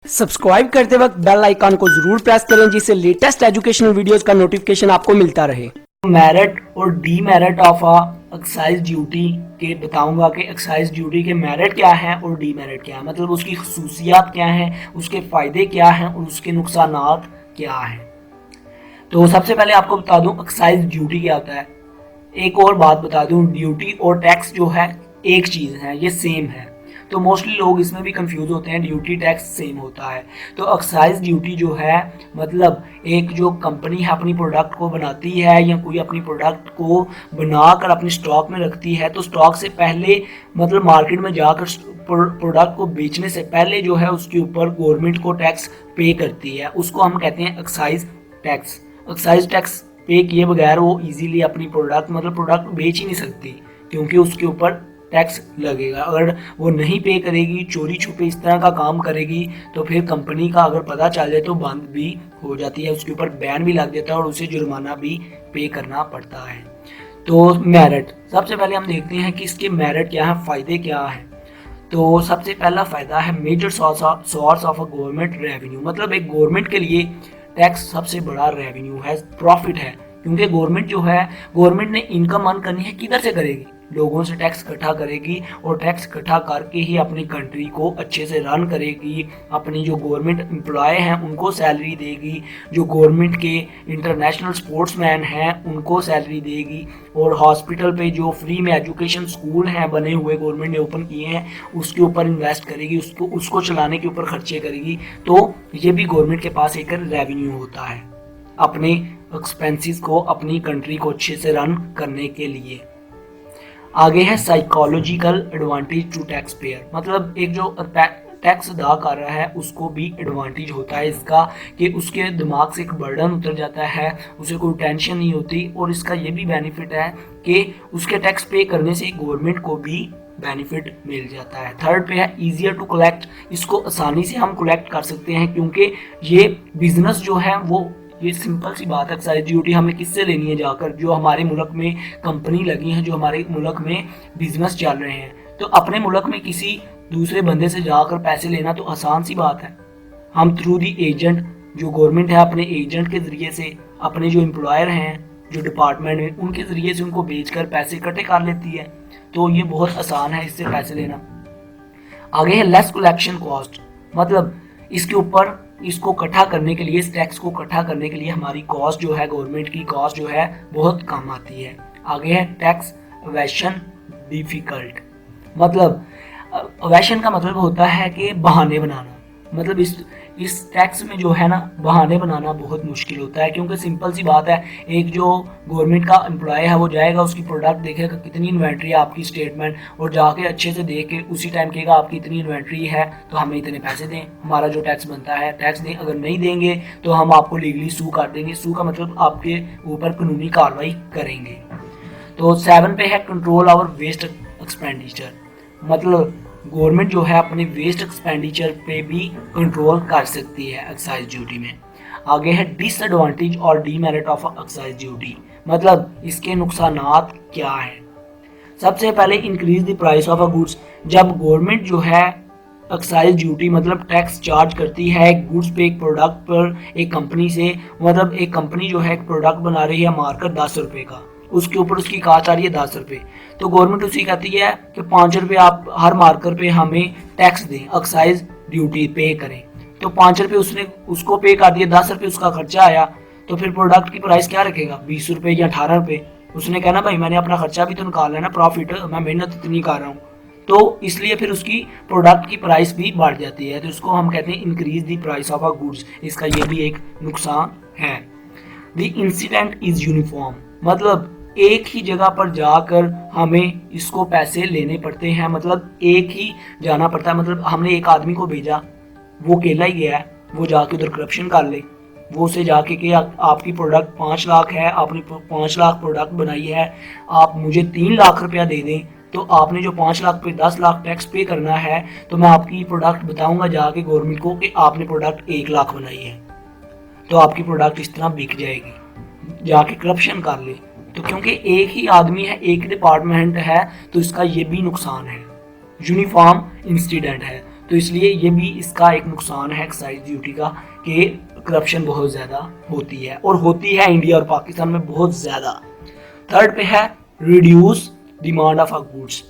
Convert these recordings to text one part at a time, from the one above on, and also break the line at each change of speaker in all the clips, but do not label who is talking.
Subscribe करते वक्त bell icon को जरूर प्रेस करें जिससे लेटेस्ट एजुकेशनल वीडियोस का नोटिफिकेशन आपको मिलता रहे।
मेरिट और डीमेरिट ऑफ एक्साइज ड्यूटी के बताऊंगा कि एक्साइज ड्यूटी के मेरिट क्या है और डीमेरिट क्या है, मतलब उसकी खसूसियात क्या हैं, उसके फ़ायदे क्या हैं और उसके नुकसानात क्या हैं। तो सबसे पहले आपको बता दूं एक्साइज ड्यूटी क्या होता है। एक और बात बता दूं, ड्यूटी और टैक्स जो है एक चीज़ है, ये सेम है। तो मोस्टली लोग इसमें भी कंफ्यूज होते हैं, ड्यूटी टैक्स सेम होता है। तो एक्साइज ड्यूटी जो है मतलब एक जो कंपनी है अपनी प्रोडक्ट को बनाती है या कोई अपनी प्रोडक्ट को बनाकर अपने स्टॉक में रखती है, तो स्टॉक से पहले मतलब मार्केट में जाकर प्रोडक्ट को बेचने से पहले जो है उसके ऊपर गवर्नमेंट को टैक्स पे करती है, उसको हम कहते हैं एक्साइज टैक्स। एक्साइज टैक्स पे किए बगैर वो इजीली अपनी प्रोडक्ट मतलब प्रोडक्ट बेच ही नहीं सकती, क्योंकि उसके ऊपर टैक्स लगेगा। अगर वो नहीं पे करेगी, चोरी छुपे इस तरह का काम करेगी, तो फिर कंपनी का अगर पता चल जाए तो बंद भी हो जाती है, उसके ऊपर बैन भी लग जाता है और उसे जुर्माना भी पे करना पड़ता है। तो मेरिट, सबसे पहले हम देखते हैं कि इसके मेरिट क्या है, फ़ायदे क्या हैं। तो सबसे पहला फ़ायदा है major source of a government revenue, मतलब एक गवर्नमेंट के लिए टैक्स सबसे बड़ा रेवेन्यू है, प्रॉफिट है। क्योंकि गवर्नमेंट जो है, गवर्नमेंट ने इनकम अर्न करनी है, किधर से करेगी? लोगों से टैक्स इकट्ठा करेगी और टैक्स इकट्ठा करके ही अपनी कंट्री को अच्छे से रन करेगी। अपनी जो गवर्नमेंट एम्प्लॉय हैं उनको सैलरी देगी, जो गवर्नमेंट के इंटरनेशनल स्पोर्ट्समैन हैं उनको सैलरी देगी, और हॉस्पिटल पे जो फ्री में एजुकेशन स्कूल हैं बने हुए गवर्नमेंट ने ओपन किए हैं उसके ऊपर इन्वेस्ट करेगी, उसको चलाने के ऊपर खर्चे करेगी। तो ये भी गवर्नमेंट के पास एक रेवेन्यू होता है अपने एक्सपेंसेस को, अपनी कंट्री को अच्छे से रन करने के लिए। आगे है psychological advantage to tax payer, मतलब एक जो टैक्स अदा कर रहा है उसको भी एडवांटेज होता है इसका कि उसके दिमाग से एक बर्डन उतर जाता है, उसे कोई टेंशन नहीं होती। और इसका ये भी बेनिफिट है कि उसके टैक्स पे करने से गवर्नमेंट को भी बेनिफिट मिल जाता है। थर्ड पे है ईजियर टू कलेक्ट, इसको आसानी से हम कलेक्ट कर सकते हैं, क्योंकि ये बिजनेस जो है वो, ये सिंपल सी बात है, एक्साइज ड्यूटी हमें किससे लेनी है? जाकर जो हमारे मुल्क में कंपनी लगी हैं, जो हमारे मुल्क में बिजनेस चल रहे हैं। तो अपने मुल्क में किसी दूसरे बंदे से जाकर पैसे लेना तो आसान सी बात है। हम थ्रू दी एजेंट, जो गवर्नमेंट है अपने एजेंट के ज़रिए से अपने जो एम्प्लॉयर हैं, जो डिपार्टमेंट में, उनके ज़रिए से उनको बेचकर पैसे इकट्ठे कर लेती है। तो ये बहुत आसान है इससे पैसे लेना। आगे है लेस कलेक्शन कॉस्ट, मतलब इसके ऊपर इसको इकट्ठा करने के लिए, इस टैक्स को इकट्ठा करने के लिए हमारी कॉस्ट जो है, गवर्नमेंट की कॉस्ट जो है बहुत कम आती है। आगे है टैक्स एवेशन डिफिकल्ट, मतलब एवेशन का मतलब होता है कि बहाने बनाना, मतलब इस टैक्स में जो है ना बहाने बनाना बहुत मुश्किल होता है। क्योंकि सिंपल सी बात है, एक जो गवर्नमेंट का एम्प्लॉय है वो जाएगा, उसकी प्रोडक्ट देखेगा कितनी इन्वेंट्री है, आपकी स्टेटमेंट, और जाके अच्छे से देख के उसी टाइम कहेगा आपकी इतनी इन्वेंट्री है तो हमें इतने पैसे दें, हमारा जो टैक्स बनता है टैक्स दें। अगर नहीं देंगे तो हम आपको लीगली सू कर देंगे। सू का मतलब आपके ऊपर कानूनी कार्रवाई करेंगे। तो 7 पे है कंट्रोल आवर वेस्ट एक्सपेंडिचर, मतलब गवर्नमेंट जो है अपने वेस्ट एक्सपेंडिचर पे भी कंट्रोल कर सकती है एक्साइज ड्यूटी में। आगे है डिसएडवांटेज और डीमेरिट ऑफ एक्साइज ड्यूटी, मतलब इसके नुकसानात क्या हैं। सबसे पहले increase the price of a goods, जब गवर्नमेंट जो है एक्साइज ड्यूटी मतलब टैक्स चार्ज करती है एक गुड्स पे, एक प्रोडक्ट पर, एक कंपनी से, मतलब एक कंपनी जो है एक प्रोडक्ट बना रही है मार्कर 10 रुपये का, उसके ऊपर उसकी कास्ट आ रही है 10 रुपये, तो गवर्नमेंट उसी कहती है कि 5 रुपये आप हर मार्कर पे हमें टैक्स दें, एक्साइज ड्यूटी पे करें। तो 5 रुपये उसने उसको पे कर दिए, 10 रुपये उसका खर्चा आया, तो फिर प्रोडक्ट की प्राइस क्या रखेगा? 20 रुपये या 18 रुपये। उसने कहना भाई मैंने अपना खर्चा भी तो निकालना है ना, प्रॉफिट, मैं मेहनत इतनी कर रहा हूँ, तो इसलिए फिर उसकी प्रोडक्ट की प्राइस भी बढ़ जाती है। तो इसको हम कहते हैं increase the price of a goods, इसका ये भी एक नुकसान है। द इंसिडेंट इज यूनिफॉर्म, मतलब एक ही जगह पर जाकर हमें इसको पैसे लेने पड़ते हैं, मतलब एक ही जाना पड़ता है। मतलब हमने एक आदमी को भेजा, वो अकेला ही गया है, वो जाके उधर करप्शन कर ले, वो उसे जाके कि आपकी प्रोडक्ट 5 लाख है, आपने 5 लाख प्रोडक्ट बनाई है, आप मुझे 3 लाख रुपया दे दें, तो आपने जो 5 लाख पे 10 लाख टैक्स पे करना है, तो मैं आपकी प्रोडक्ट बताऊंगा जाके गवर्नमेंट को कि आपने प्रोडक्ट 1 लाख बनाई है, तो आपकी प्रोडक्ट इस तरह बिक जाएगी, जाके करप्शन कर ले। तो क्योंकि एक ही आदमी है, एक डिपार्टमेंट है, तो इसका ये भी नुकसान है। यूनिफॉर्म इंसिडेंट है, तो इसलिए ये भी इसका एक नुकसान है एक्साइज ड्यूटी का कि करप्शन बहुत ज़्यादा होती है, और होती है इंडिया और पाकिस्तान में बहुत ज़्यादा। थर्ड पे है reduce demand of a goods.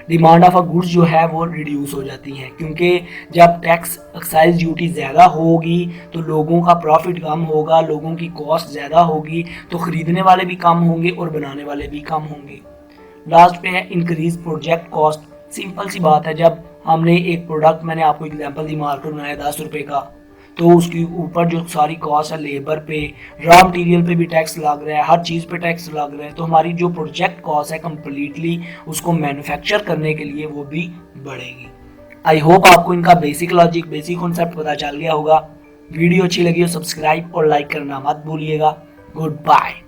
Demand of a goods जो है वो रिड्यूस हो जाती है, क्योंकि जब टैक्स एक्साइज ड्यूटी ज़्यादा होगी तो लोगों का प्रॉफिट कम होगा, लोगों की कॉस्ट ज़्यादा होगी, तो ख़रीदने वाले भी कम होंगे और बनाने वाले भी कम होंगे। लास्ट पे है इंक्रीज प्रोजेक्ट कॉस्ट। सिंपल सी बात है, जब हमने एक प्रोडक्ट, मैंने आपको एग्जांपल दी, मार्केट बनाया 10 रुपये का, तो उसके ऊपर जो सारी कॉस्ट है, लेबर पे, रॉ मटेरियल पे भी टैक्स लग रहा है, हर चीज़ पे टैक्स लग रहा है, तो हमारी जो प्रोजेक्ट कॉस्ट है कम्प्लीटली उसको मैन्युफैक्चर करने के लिए वो भी बढ़ेगी। आई होप आपको इनका बेसिक लॉजिक, बेसिक कॉन्सेप्ट पता चल गया होगा। वीडियो अच्छी लगी हो सब्सक्राइब और लाइक करना मत भूलिएगा। Good bye.